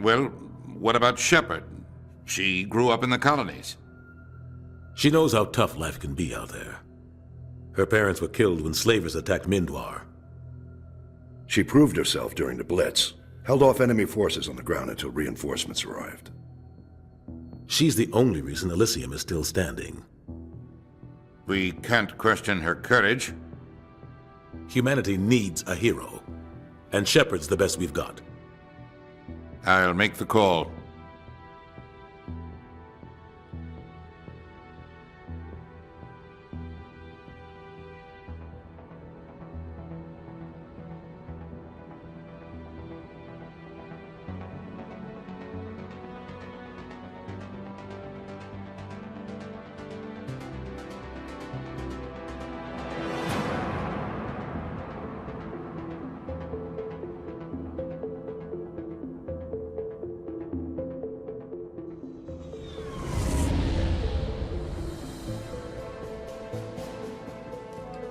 Well, what about Shepard? She grew up in the colonies. She knows how tough life can be out there. Her parents were killed when slavers attacked Mindwar. She proved herself during the Blitz, held off enemy forces on the ground until reinforcements arrived. She's the only reason Elysium is still standing. We can't question her courage. Humanity needs a hero, and Shepard's the best we've got. I'll make the call.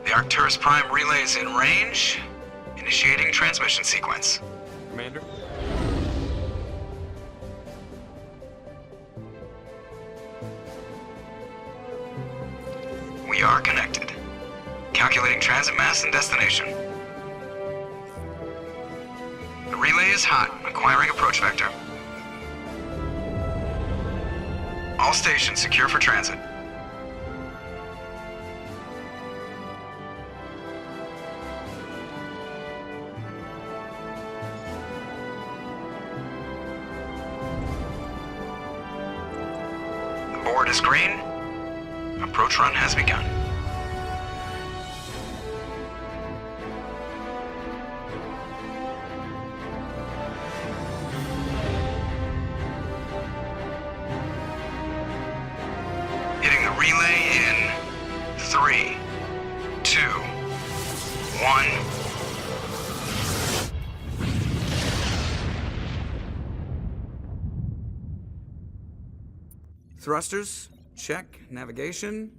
The Arcturus Prime relay is in range. Initiating transmission sequence. Commander? We are connected. Calculating transit mass and destination. The relay is hot, acquiring approach vector. All stations secure for transit. The board is green. Approach run has begun. Hitting the relay in 3, 2, 1. Thrusters, check. Navigation,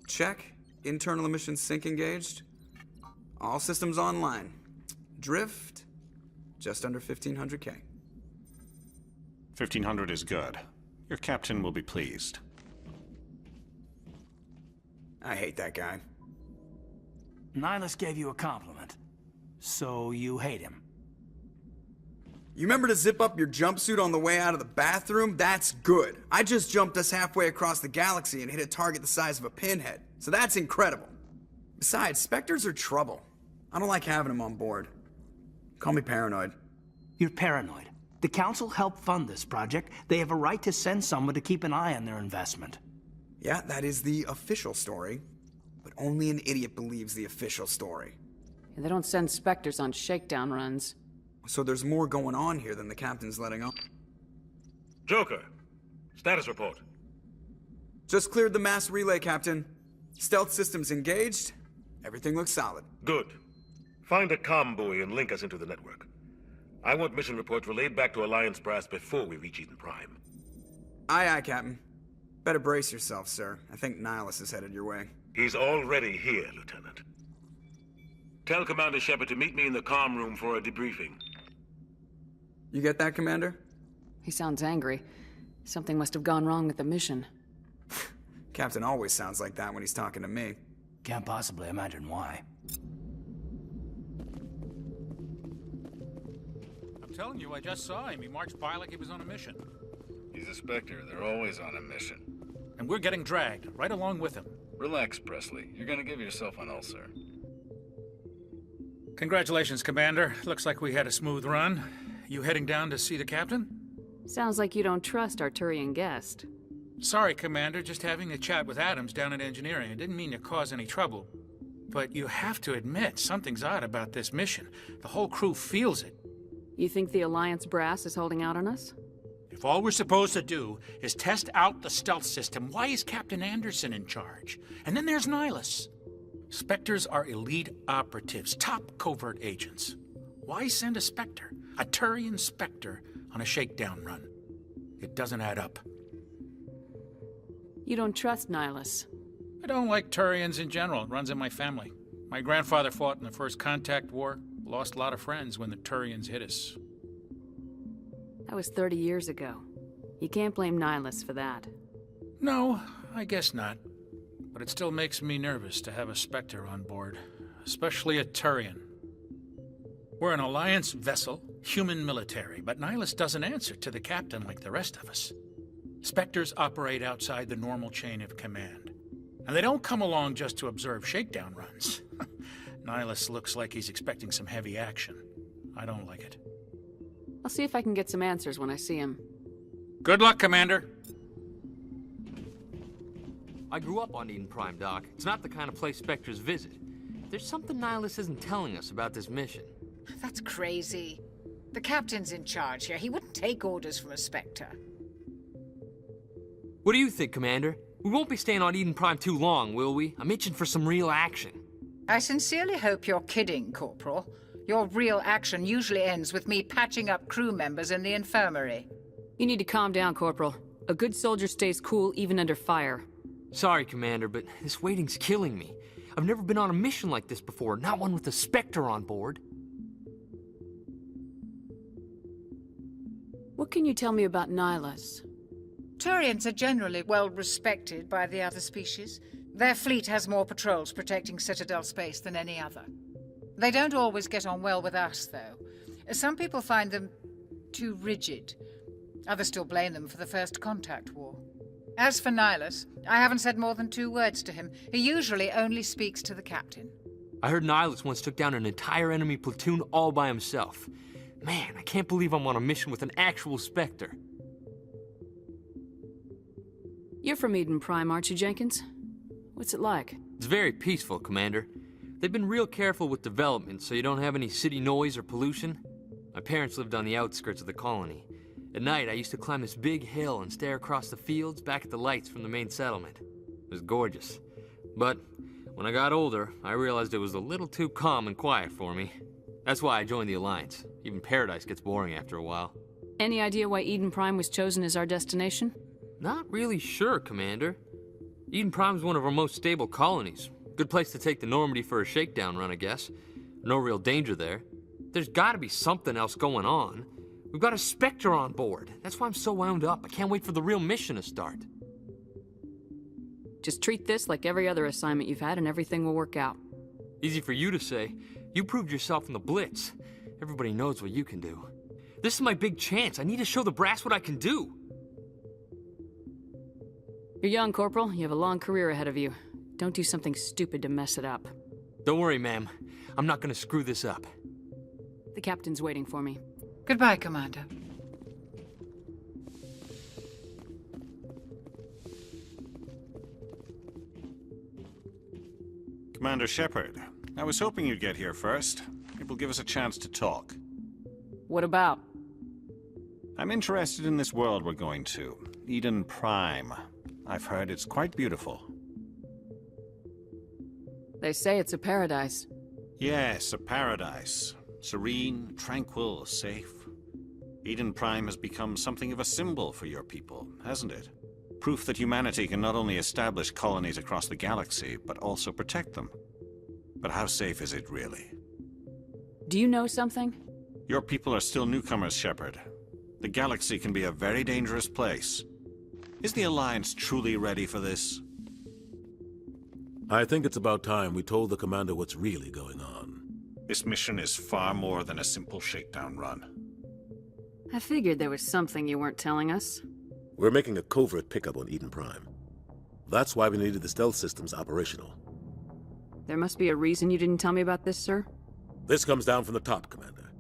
check. Internal emission sync engaged. All systems online. Drift, just under 1500K. 1500 is good. Your captain will be pleased. I hate that guy. Nihilus gave you a compliment, so you hate him. You remember to zip up your jumpsuit on the way out of the bathroom? That's good. I just jumped us halfway across the galaxy and hit a target the size of a pinhead, so that's incredible. Besides, Spectres are trouble. I don't like having them on board. Call me paranoid. You're paranoid. The Council helped fund this project. They have a right to send someone to keep an eye on their investment. Yeah, that is the official story. But only an idiot believes the official story. Yeah, they don't send Spectres on shakedown runs. So there's more going on here than the captain's letting on. Joker, status report. Just cleared the mass relay, Captain. Stealth systems engaged. Everything looks solid. Good. Find a comm buoy and link us into the network. I want mission reports relayed back to Alliance brass before we reach Eden Prime. Aye, aye, Captain. Better brace yourself, sir. I think Nihilus is headed your way. He's already here, Lieutenant. Tell Commander Shepard to meet me in the comm room for a debriefing. You get that, Commander? He sounds angry. Something must have gone wrong with the mission. Captain always sounds like that when he's talking to me. Can't possibly imagine why. I'm telling you, I just saw him. He marched by like he was on a mission. He's a Spectre. They're always on a mission. And we're getting dragged, right along with him. Relax, Presley. You're gonna give yourself an ulcer. Congratulations, Commander. Looks like we had a smooth run. You heading down to see the captain? Sounds like you don't trust our Turian guest. Sorry, Commander. Just having a chat with Adams down at engineering. I didn't mean to cause any trouble. But you have to admit, something's odd about this mission. The whole crew feels it. You think the Alliance brass is holding out on us? If all we're supposed to do is test out the stealth system, why is Captain Anderson in charge? And then there's Nihilus. Spectres are elite operatives, top covert agents. Why send a Spectre, a Turian Spectre, on a shakedown run? It doesn't add up. You don't trust Nihilus? I don't like Turians in general. It runs in my family. My grandfather fought in the First Contact War, lost a lot of friends when the Turians hit us. That was 30 years ago. You can't blame Nihilus for that. No, I guess not. But it still makes me nervous to have a Spectre on board, especially a Turian. We're an Alliance vessel, human military, but Nihilus doesn't answer to the captain like the rest of us. Spectres operate outside the normal chain of command. And they don't come along just to observe shakedown runs. Nihilus looks like he's expecting some heavy action. I don't like it. I'll see if I can get some answers when I see him. Good luck, Commander. I grew up on Eden Prime, Doc. It's not the kind of place Spectres visit. There's something Nihilus isn't telling us about this mission. That's crazy. The captain's in charge here. He wouldn't take orders from a Spectre. What do you think, Commander? We won't be staying on Eden Prime too long, will we? I'm itching for some real action. I sincerely hope you're kidding, Corporal. Your real action usually ends with me patching up crew members in the infirmary. You need to calm down, Corporal. A good soldier stays cool even under fire. Sorry, Commander, but this waiting's killing me. I've never been on a mission like this before, not one with a Spectre on board. What can you tell me about Nihilus? Turians are generally well respected by the other species. Their fleet has more patrols protecting Citadel space than any other. They don't always get on well with us, though. Some people find them too rigid. Others still blame them for the First Contact War. As for Nihilus, I haven't said more than 2 words to him. He usually only speaks to the captain. I heard Nihilus once took down an entire enemy platoon all by himself. Man, I can't believe I'm on a mission with an actual Spectre. You're from Eden Prime, aren't you, Jenkins? What's it like? It's very peaceful, Commander. They've been real careful with development, so you don't have any city noise or pollution. My parents lived on the outskirts of the colony. At night, I used to climb this big hill and stare across the fields back at the lights from the main settlement. It was gorgeous. But when I got older, I realized it was a little too calm and quiet for me. That's why I joined the Alliance. Even Paradise gets boring after a while. Any idea why Eden Prime was chosen as our destination? Not really sure, Commander. Eden Prime's one of our most stable colonies. Good place to take the Normandy for a shakedown run, I guess. No real danger there. There's gotta be something else going on. We've got a Spectre on board. That's why I'm so wound up. I can't wait for the real mission to start. Just treat this like every other assignment you've had and everything will work out. Easy for you to say. You proved yourself in the Blitz. Everybody knows what you can do. This is my big chance. I need to show the brass what I can do. You're young, Corporal. You have a long career ahead of you. Don't do something stupid to mess it up. Don't worry, ma'am. I'm not gonna screw this up. The captain's waiting for me. Goodbye, Commander. Commander Shepard, I was hoping you'd get here first. It will give us a chance to talk. What about? I'm interested in this world we're going to, Eden Prime. I've heard it's quite beautiful. They say it's a paradise. Yes, a paradise. Serene, tranquil, safe. Eden Prime has become something of a symbol for your people, hasn't it? Proof that humanity can not only establish colonies across the galaxy, but also protect them. But how safe is it really? Do you know something? Your people are still newcomers, Shepard. The galaxy can be a very dangerous place. Is the Alliance truly ready for this? I think it's about time we told the commander what's really going on. This mission is far more than a simple shakedown run. I figured there was something you weren't telling us. We're making a covert pickup on Eden Prime. That's why we needed the stealth systems operational. There must be a reason you didn't tell me about this, sir? This comes down from the top, Commander.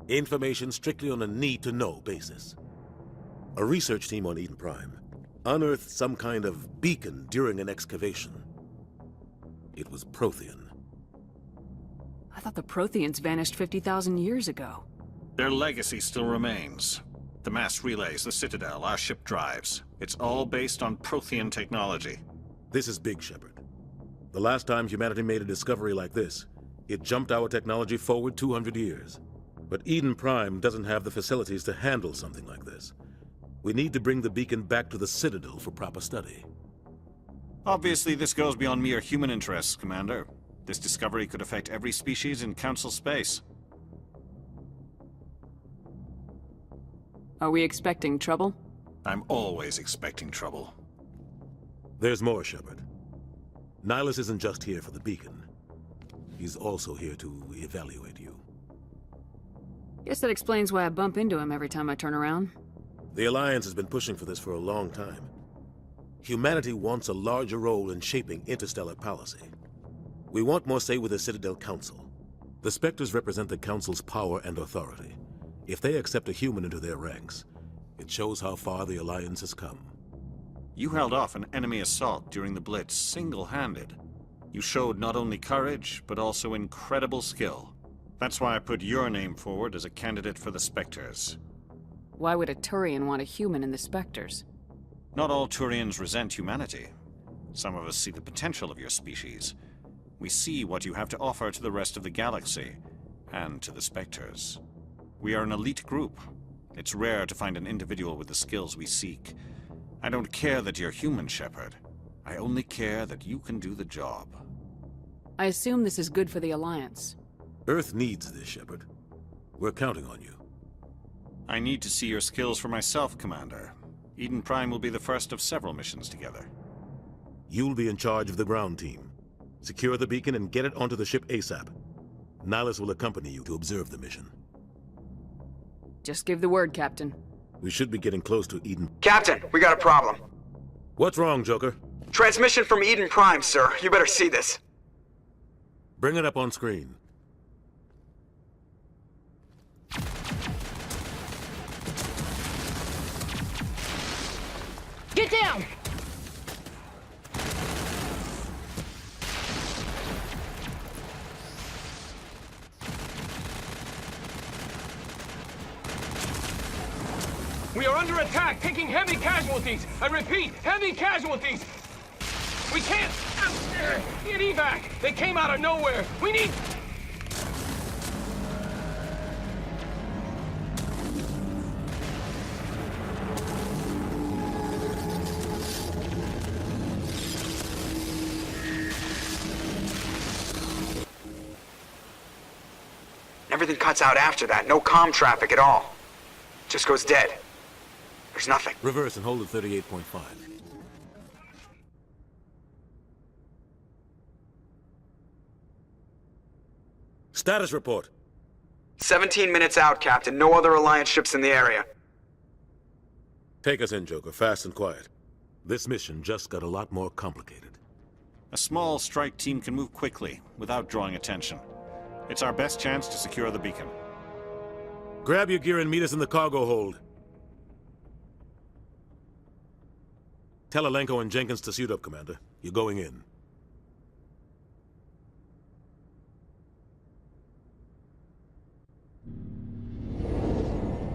Information strictly on a need-to-know basis. A research team on Eden Prime unearthed some kind of beacon during an excavation. It was Prothean. I thought the Protheans vanished 50,000 years ago. Their legacy still remains. The mass relays, the Citadel, our ship drives. It's all based on Prothean technology. This is big, Shepard. The last time humanity made a discovery like this, it jumped our technology forward 200 years. But Eden Prime doesn't have the facilities to handle something like this. We need to bring the beacon back to the Citadel for proper study. Obviously, this goes beyond mere human interests, Commander. This discovery could affect every species in Council space. Are we expecting trouble? I'm always expecting trouble. There's more, Shepard. Nihilus isn't just here for the beacon. He's also here to evaluate you. Guess that explains why I bump into him every time I turn around. The Alliance has been pushing for this for a long time. Humanity wants a larger role in shaping interstellar policy. We want more say with the Citadel Council. The Spectres represent the Council's power and authority. If they accept a human into their ranks, it shows how far the Alliance has come. You held off an enemy assault during the Blitz single-handed. You showed not only courage, but also incredible skill. That's why I put your name forward as a candidate for the Spectres. Why would a Turian want a human in the Spectres? Not all Turians resent humanity. Some of us see the potential of your species. We see what you have to offer to the rest of the galaxy, and to the Spectres. We are an elite group. It's rare to find an individual with the skills we seek. I don't care that you're human, Shepard. I only care that you can do the job. I assume this is good for the Alliance. Earth needs this, Shepard. We're counting on you. I need to see your skills for myself, Commander. Eden Prime will be the first of several missions together. You'll be in charge of the ground team. Secure the beacon and get it onto the ship ASAP. Nihilus will accompany you to observe the mission. Just give the word, Captain. We should be getting close to Eden. Captain, we got a problem. What's wrong, Joker? Transmission from Eden Prime, sir. You better see this. Bring it up on screen. Get down! We are under attack, taking heavy casualties. I repeat, heavy casualties. We can't get evac. They came out of nowhere. We need... Everything cuts out after that. No comm traffic at all. Just goes dead. There's nothing. Reverse and hold at 38.5. Status report. 17 minutes out, Captain. No other Alliance ships in the area. Take us in, Joker. Fast and quiet. This mission just got a lot more complicated. A small strike team can move quickly, without drawing attention. It's our best chance to secure the beacon. Grab your gear and meet us in the cargo hold. Tell Alenko and Jenkins to suit up, Commander. You're going in.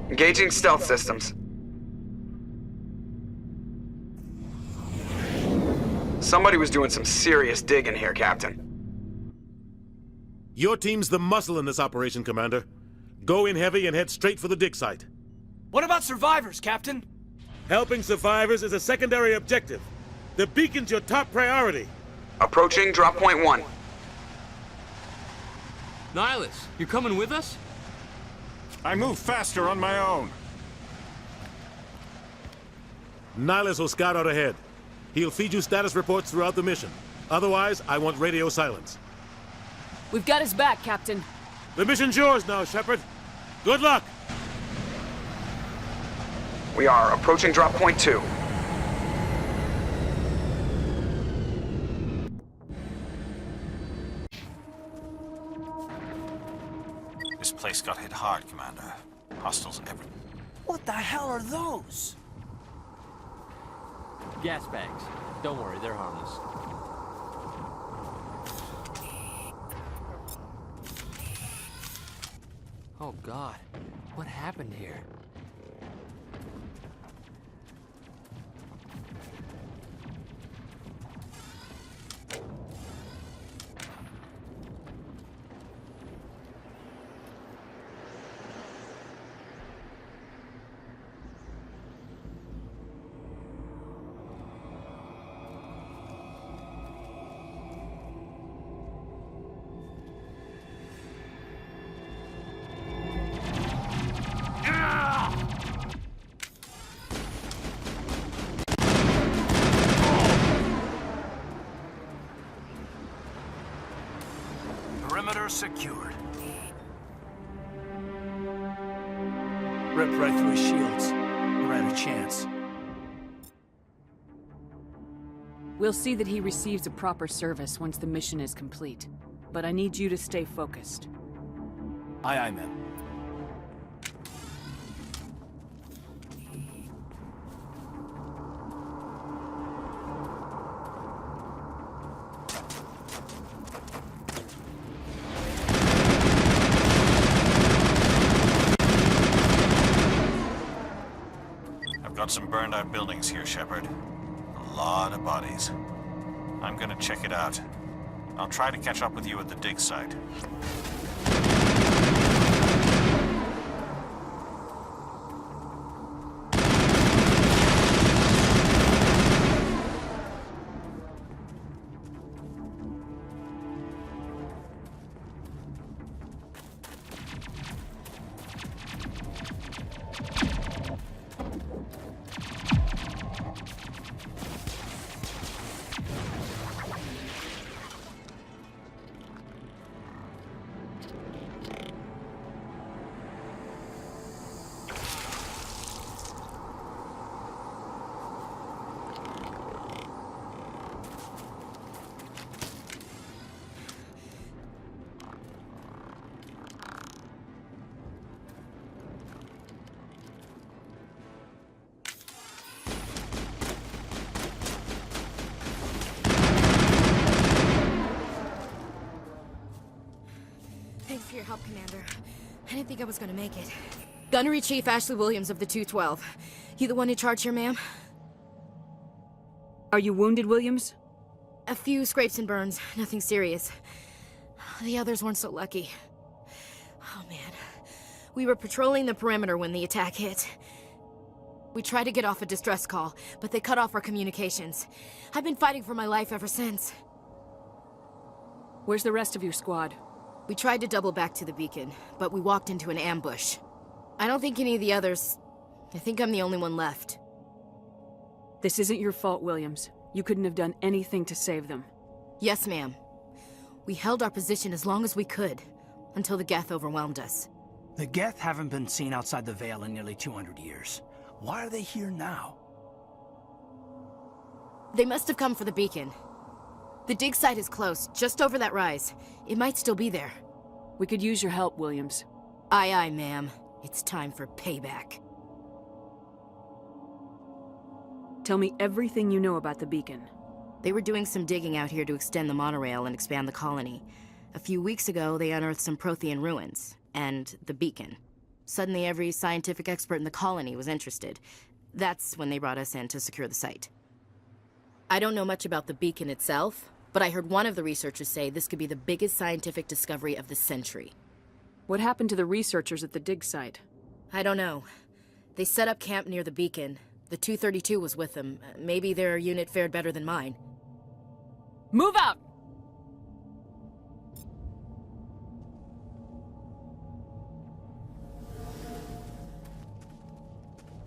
Engaging stealth systems. Somebody was doing some serious digging here, Captain. Your team's the muscle in this operation, Commander. Go in heavy and head straight for the dig site. What about survivors, Captain? Helping survivors is a secondary objective. The beacon's your top priority. Approaching drop point 1. Nihilus, you're coming with us? I move faster on my own. Nihilus will scout out ahead. He'll feed you status reports throughout the mission. Otherwise, I want radio silence. We've got his back, Captain. The mission's yours now, Shepard. Good luck! We are approaching drop point 2. This place got hit hard, Commander. Hostiles everywhere. What the hell are those? Gas bags. Don't worry, they're harmless. Oh God, what happened here? secured. Ripped right through his shields. Never had a chance. We'll see that he receives a proper service once the mission is complete. But I need you to stay focused. Aye, aye, ma'am. I've got some burned out buildings here, Shepard. A lot of bodies. I'm gonna check it out. I'll try to catch up with you at the dig site. Thanks for your help, Commander. I didn't think I was gonna make it. Gunnery Chief Ashley Williams of the 212. You the one in charge here, ma'am? Are you wounded, Williams? A few scrapes and burns, nothing serious. The others weren't so lucky. Oh man. We were patrolling the perimeter when the attack hit. We tried to get off a distress call, but they cut off our communications. I've been fighting for my life ever since. Where's the rest of your squad? We tried to double back to the beacon, but we walked into an ambush. I don't think any of the others... I think I'm the only one left. This isn't your fault, Williams. You couldn't have done anything to save them. Yes, ma'am. We held our position as long as we could, until the Geth overwhelmed us. The Geth haven't been seen outside the Veil in nearly 200 years. Why are they here now? They must have come for the beacon. The dig site is close, just over that rise. It might still be there. We could use your help, Williams. Aye, aye, ma'am. It's time for payback. Tell me everything you know about the beacon. They were doing some digging out here to extend the monorail and expand the colony. A few weeks ago, they unearthed some Prothean ruins, and the beacon. Suddenly, every scientific expert in the colony was interested. That's when they brought us in to secure the site. I don't know much about the beacon itself, but I heard one of the researchers say this could be the biggest scientific discovery of the century. What happened to the researchers at the dig site? I don't know. They set up camp near the beacon. The 232 was with them. Maybe their unit fared better than mine. Move out!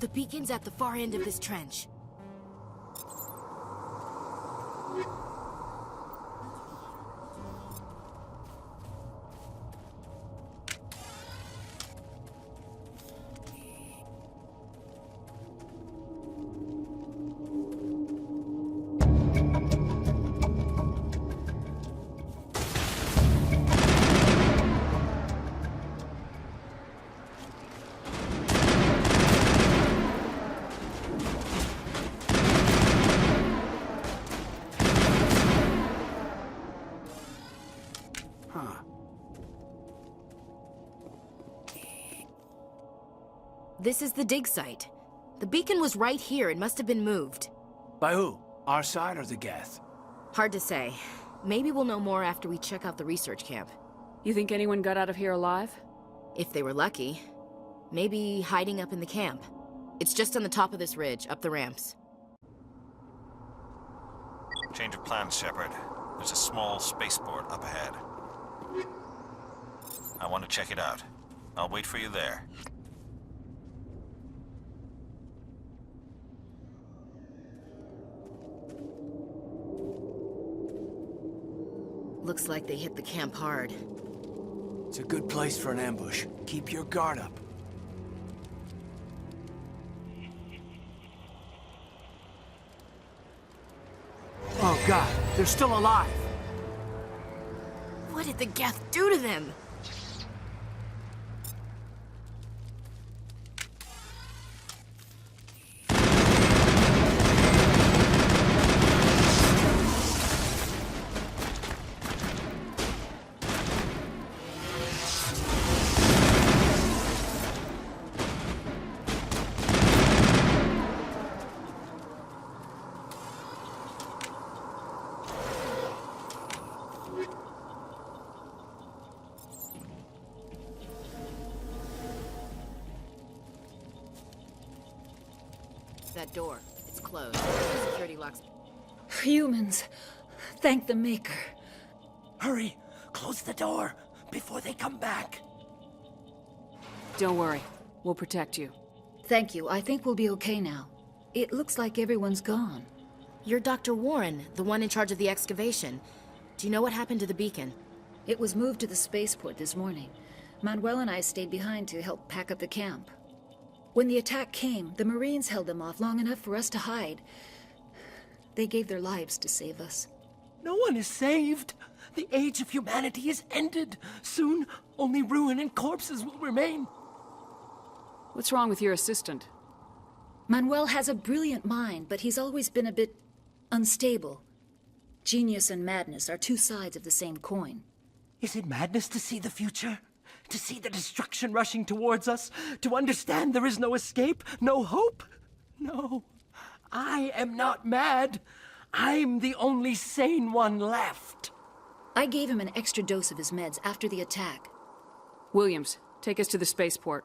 The beacon's at the far end of this trench. This is the dig site. The beacon was right here. It must have been moved. By who? Our side or the Geth? Hard to say. Maybe we'll know more after we check out the research camp. You think anyone got out of here alive? If they were lucky. Maybe hiding up in the camp. It's just on the top of this ridge, up the ramps. Change of plans, Shepard. There's a small spaceport up ahead. I want to check it out. I'll wait for you there. Looks like they hit the camp hard. It's a good place for an ambush. Keep your guard up. Oh god, they're still alive! What did the Geth do to them? That door. It's closed. The security locks. Humans. Thank the Maker. Hurry! Close the door before they come back. Don't worry. We'll protect you. Thank you. I think we'll be okay now. It looks like everyone's gone. You're Dr. Warren, the one in charge of the excavation. Do you know what happened to the beacon? It was moved to the spaceport this morning. Manuel and I stayed behind to help pack up the camp. When the attack came, the Marines held them off long enough for us to hide. They gave their lives to save us. No one is saved. The age of humanity is ended. Soon, only ruin and corpses will remain. What's wrong with your assistant? Manuel has a brilliant mind, but he's always been a bit unstable. Genius and madness are two sides of the same coin. Is it madness to see the future? To see the destruction rushing towards us? To understand there is no escape? No hope? No. I am not mad. I'm the only sane one left. I gave him an extra dose of his meds after the attack. Williams, take us to the spaceport.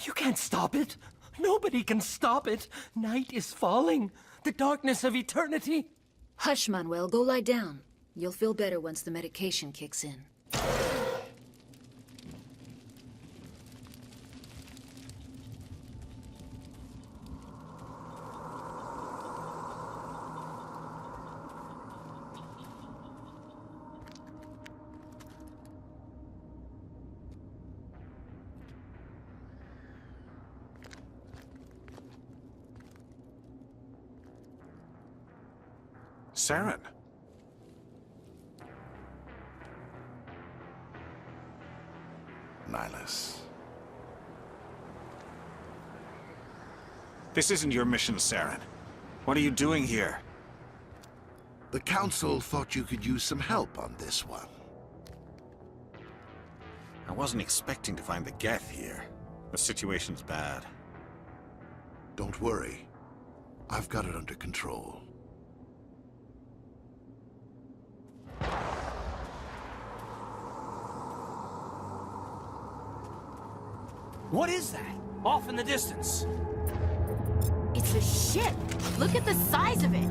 You can't stop it. Nobody can stop it. Night is falling. The darkness of eternity. Hush, Manuel. Go lie down. You'll feel better once the medication kicks in. Saren. Nihilus. This isn't your mission, Saren. What are you doing here? The Council thought you could use some help on this one. I wasn't expecting to find the Geth here. The situation's bad. Don't worry. I've got it under control. What is that? Off in the distance. It's a ship. Look at the size of it.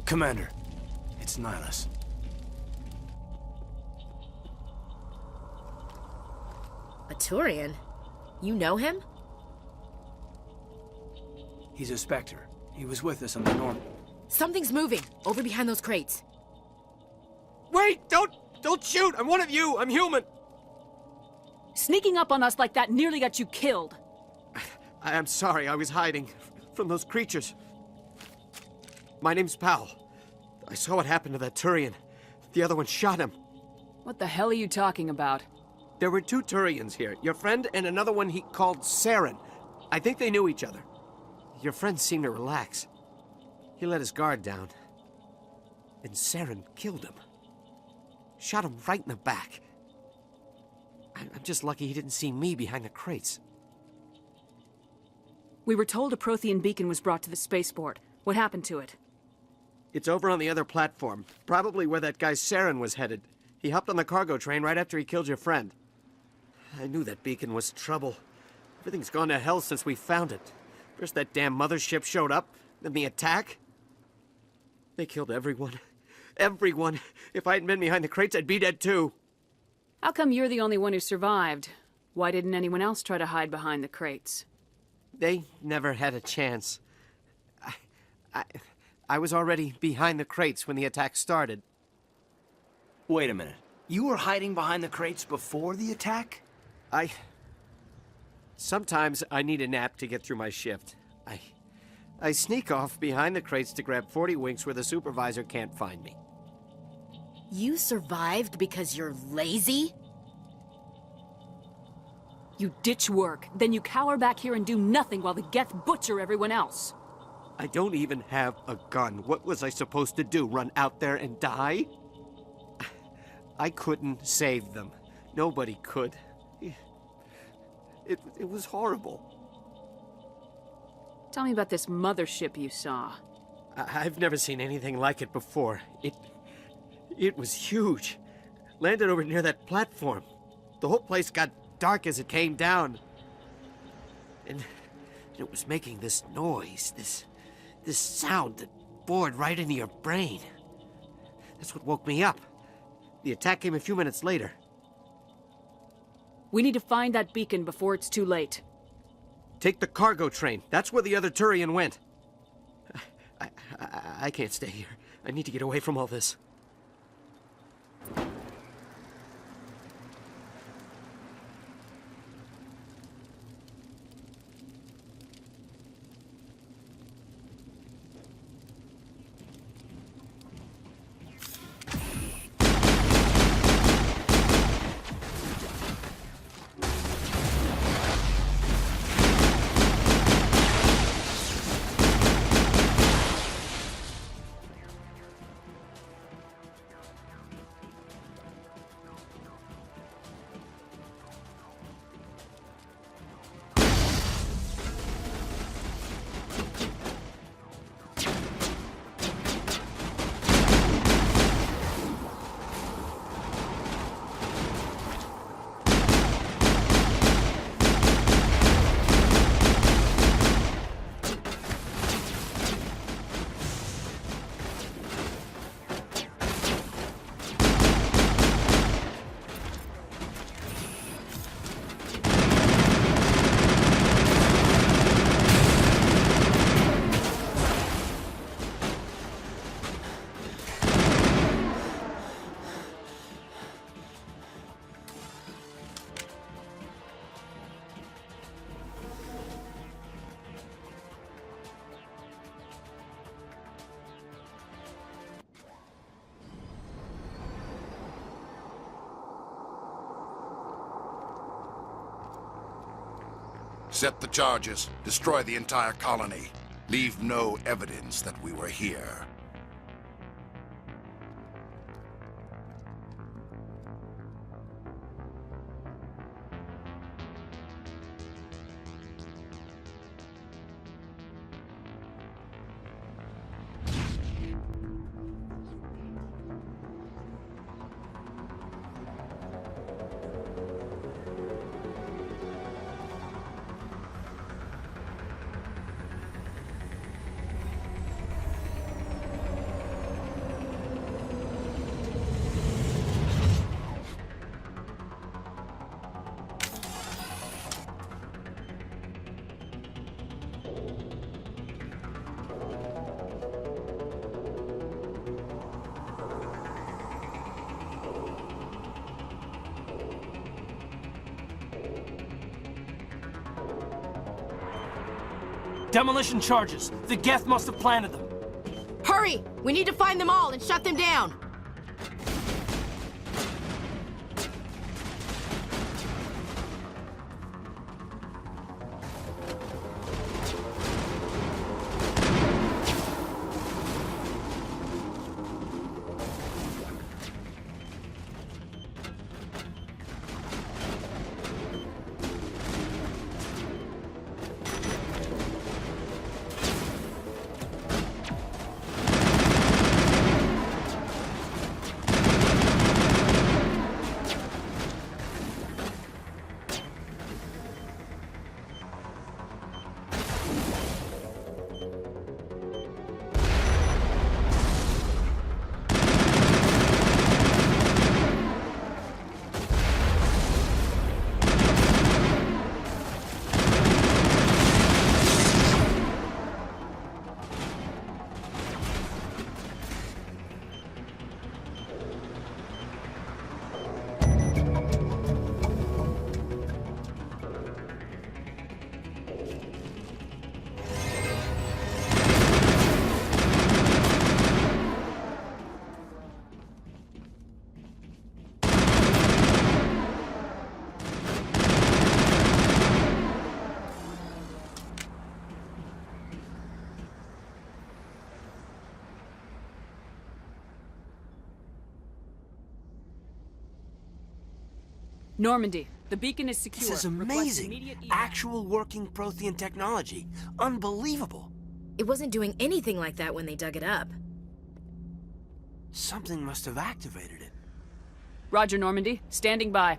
Commander, it's Nihilus. A Turian? You know him? He's a Spectre. He was with us on the North. Something's moving, over behind those crates. Wait! Don't shoot! I'm one of you! I'm human! Sneaking up on us like that nearly got you killed. I'm sorry, I was hiding from those creatures. My name's Powell. I saw what happened to that Turian. The other one shot him. What the hell are you talking about? There were two Turians here. Your friend and another one he called Saren. I think they knew each other. Your friend seemed to relax. He let his guard down. And Saren killed him. Shot him right in the back. I'm just lucky he didn't see me behind the crates. We were told a Prothean beacon was brought to the spaceport. What happened to it? It's over on the other platform, probably where that guy Saren was headed. He hopped on the cargo train right after he killed your friend. I knew that beacon was trouble. Everything's gone to hell since we found it. First that damn mothership showed up, then the attack. They killed everyone. Everyone. If I hadn't been behind the crates, I'd be dead too. How come you're the only one who survived? Why didn't anyone else try to hide behind the crates? They never had a chance. I was already behind the crates when the attack started. Wait a minute. You were hiding behind the crates before the attack? Sometimes I need a nap to get through my shift. I sneak off behind the crates to grab 40 winks where the supervisor can't find me. You survived because you're lazy? You ditch work, then you cower back here and do nothing while the Geth butcher everyone else. I don't even have a gun. What was I supposed to do, run out there and die? I couldn't save them. Nobody could. It was horrible. Tell me about this mothership you saw. I've never seen anything like it before. It was huge. Landed over near that platform. The whole place got dark as it came down. And it was making this noise, this sound that bored right into your brain. That's what woke me up. The attack came a few minutes later. We need to find that beacon before it's too late. Take the cargo train. That's where the other Turian went. I can't stay here. I need to get away from all this. Set the charges. Destroy the entire colony. Leave no evidence that we were here. Demolition charges. The Geth must have planted them. Hurry! We need to find them all and shut them down! Normandy, the beacon is secure. This is Request amazing. immediate evac. Actual working Prothean technology. Unbelievable. It wasn't doing anything like that when they dug it up. Something must have activated it. Roger, Normandy. Standing by.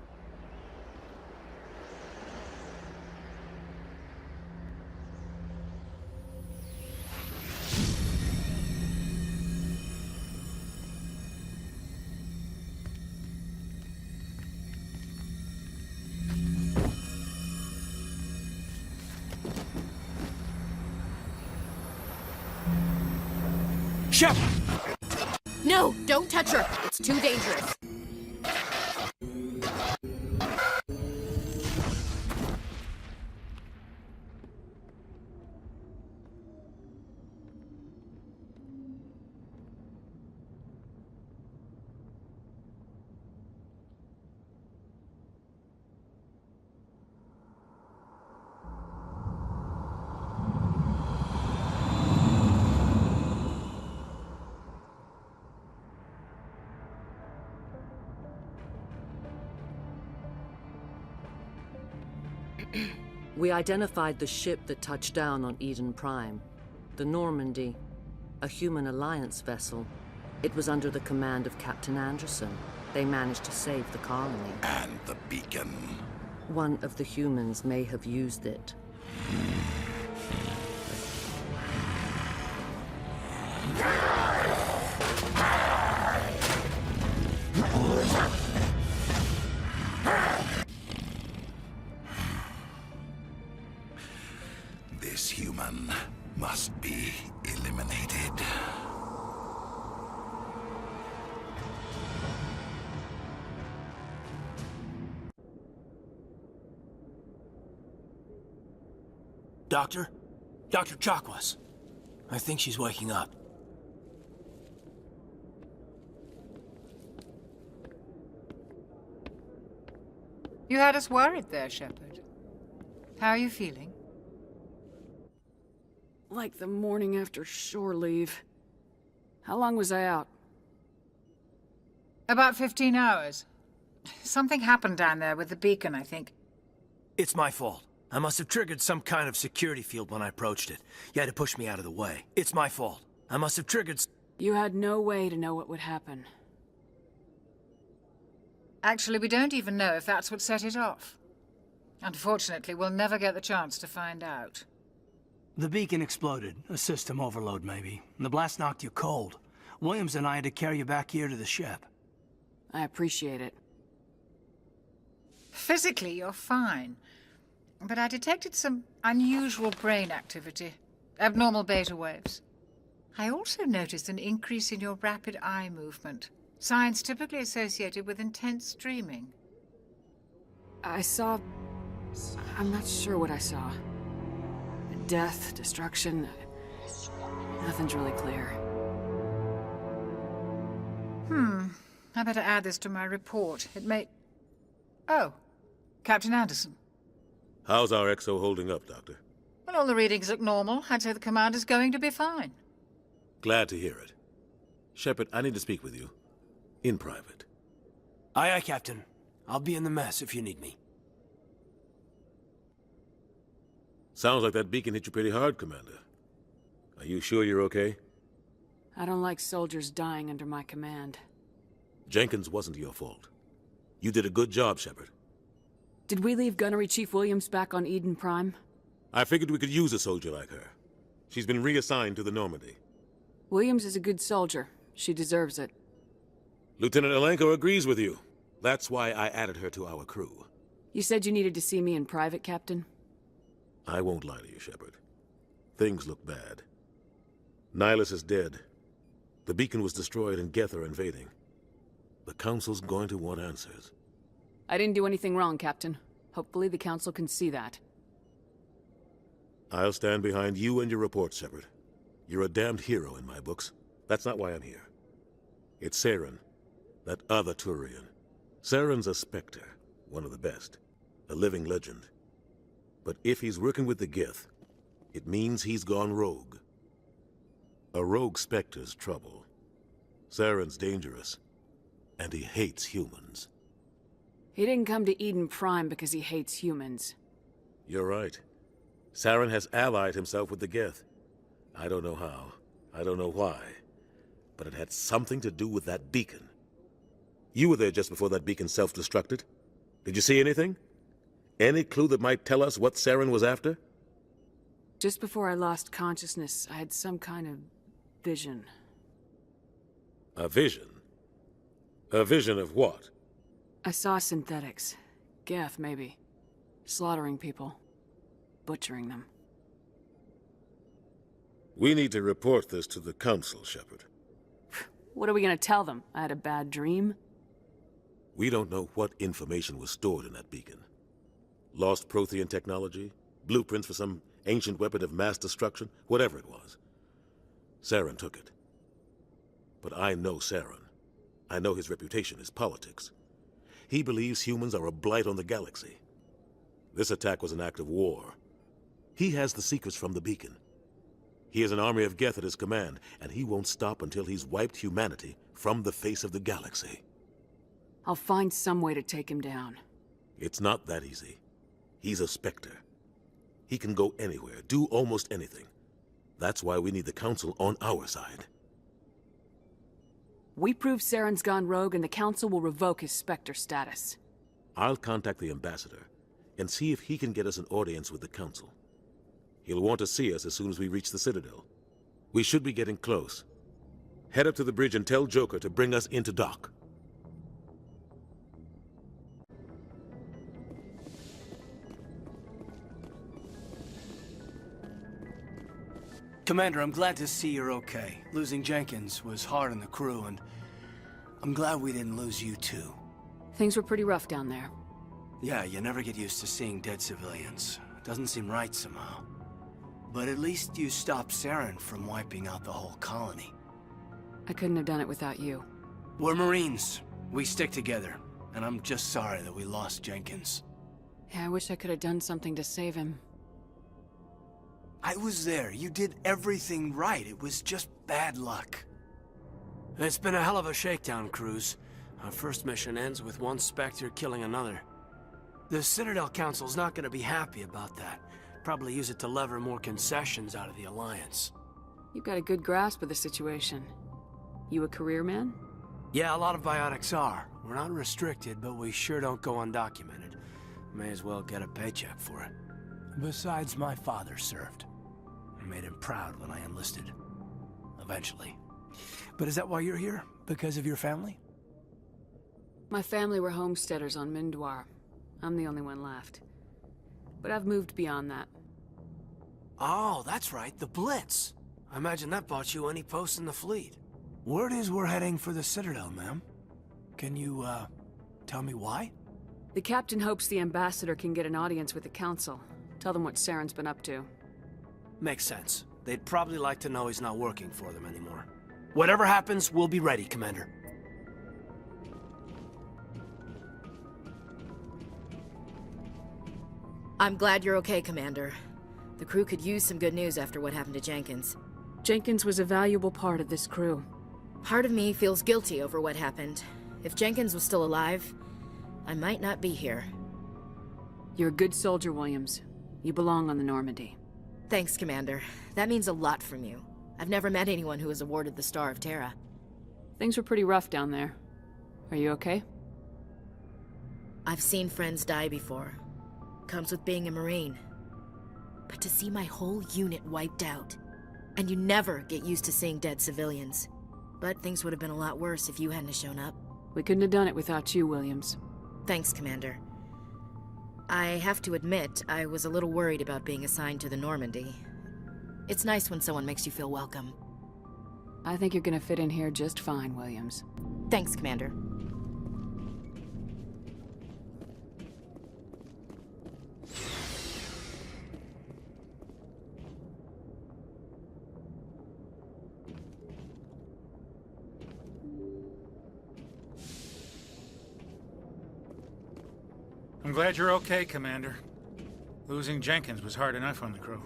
Shepard! No, don't touch her. It's too dangerous. We identified the ship that touched down on Eden Prime. The Normandy, a human alliance vessel. It was under the command of Captain Anderson. They managed to save the colony. And the beacon. One of the humans may have used it. This human must be eliminated. Doctor? Dr. Chakwas. I think she's waking up. You had us worried there, Shepard. How are you feeling? Like the morning after shore leave. How long was I out? About 15 hours. Something happened down there with the beacon, I think. It's my fault. I must have triggered some kind of security field when I approached it. You had to push me out of the way. It's my fault. I must have triggered... You had no way to know what would happen. Actually, we don't even know if that's what set it off. Unfortunately, we'll never get the chance to find out. The beacon exploded. A system overload, maybe. The blast knocked you cold. Williams and I had to carry you back here to the ship. I appreciate it. Physically, you're fine. But I detected some unusual brain activity. Abnormal beta waves. I also noticed an increase in your rapid eye movement. Signs typically associated with intense dreaming. I saw... I'm not sure what I saw. Death, destruction... Nothing's really clear. I better add this to my report. It may... Oh, Captain Anderson. How's our XO holding up, Doctor? Well, all the readings look normal. I'd say the commander's going to be fine. Glad to hear it. Shepard, I need to speak with you. In private. Aye, aye, Captain. I'll be in the mess if you need me. Sounds like that beacon hit you pretty hard, Commander. Are you sure you're okay? I don't like soldiers dying under my command. Jenkins wasn't your fault. You did a good job, Shepard. Did we leave Gunnery Chief Williams back on Eden Prime? I figured we could use a soldier like her. She's been reassigned to the Normandy. Williams is a good soldier. She deserves it. Lieutenant Alenko agrees with you. That's why I added her to our crew. You said you needed to see me in private, Captain? I won't lie to you, Shepard. Things look bad. Nihilus is dead. The beacon was destroyed and Geth are invading. The Council's going to want answers. I didn't do anything wrong, Captain. Hopefully the Council can see that. I'll stand behind you and your report, Shepard. You're a damned hero in my books. That's not why I'm here. It's Saren, that other Turian. Saren's a Spectre, one of the best. A living legend. But if he's working with the Geth, it means he's gone rogue. A rogue Spectre's trouble. Saren's dangerous, and he hates humans. He didn't come to Eden Prime because he hates humans. You're right. Saren has allied himself with the Geth. I don't know how. I don't know why. But it had something to do with that beacon. You were there just before that beacon self-destructed. Did you see anything? Any clue that might tell us what Saren was after? Just before I lost consciousness, I had some kind of vision. A vision? A vision of what? I saw synthetics. Geth, maybe. Slaughtering people. Butchering them. We need to report this to the Council, Shepard. What are we gonna tell them? I had a bad dream? We don't know what information was stored in that beacon. Lost Prothean technology? Blueprints for some ancient weapon of mass destruction? Whatever it was. Saren took it. But I know Saren. I know his reputation is politics. He believes humans are a blight on the galaxy. This attack was an act of war. He has the secrets from the beacon. He has an army of Geth at his command, and he won't stop until he's wiped humanity from the face of the galaxy. I'll find some way to take him down. It's not that easy. He's a Spectre. He can go anywhere, do almost anything. That's why we need the Council on our side. We prove Saren's gone rogue, and the Council will revoke his Spectre status. I'll contact the Ambassador and see if he can get us an audience with the Council. He'll want to see us as soon as we reach the Citadel. We should be getting close. Head up to the bridge and tell Joker to bring us into dock. Commander, I'm glad to see you're okay. Losing Jenkins was hard on the crew, and I'm glad we didn't lose you too. Things were pretty rough down there. Yeah, you never get used to seeing dead civilians. It doesn't seem right somehow. But at least you stopped Saren from wiping out the whole colony. I couldn't have done it without you. We're Marines. We stick together. And I'm just sorry that we lost Jenkins. Yeah, I wish I could have done something to save him. I was there. You did everything right. It was just bad luck. It's been a hell of a shakedown, Cruz. Our first mission ends with one Spectre killing another. The Citadel Council's not going to be happy about that. Probably use it to lever more concessions out of the Alliance. You've got a good grasp of the situation. You a career man? Yeah, a lot of biotics are. We're not restricted, but we sure don't go undocumented. May as well get a paycheck for it. Besides, my father served. I made him proud when I enlisted. Eventually. But is that why you're here? Because of your family? My family were homesteaders on Mindoir. I'm the only one left. But I've moved beyond that. Oh, that's right, the Blitz. I imagine that bought you any post in the fleet. Word is we're heading for the Citadel, ma'am. Can you, tell me why? The captain hopes the Ambassador can get an audience with the Council. Tell them what Saren's been up to. Makes sense. They'd probably like to know he's not working for them anymore. Whatever happens, we'll be ready, Commander. I'm glad you're okay, Commander. The crew could use some good news after what happened to Jenkins. Jenkins was a valuable part of this crew. Part of me feels guilty over what happened. If Jenkins was still alive, I might not be here. You're a good soldier, Williams. You belong on the Normandy. Thanks, Commander. That means a lot from you. I've never met anyone who was awarded the Star of Terra. Things were pretty rough down there. Are you okay? I've seen friends die before. Comes with being a Marine. But to see my whole unit wiped out, and you never get used to seeing dead civilians. But things would have been a lot worse if you hadn't shown up. We couldn't have done it without you, Williams. Thanks, Commander. I have to admit, I was a little worried about being assigned to the Normandy. It's nice when someone makes you feel welcome. I think you're gonna fit in here just fine, Williams. Thanks, Commander. I'm glad you're okay, Commander. Losing Jenkins was hard enough on the crew.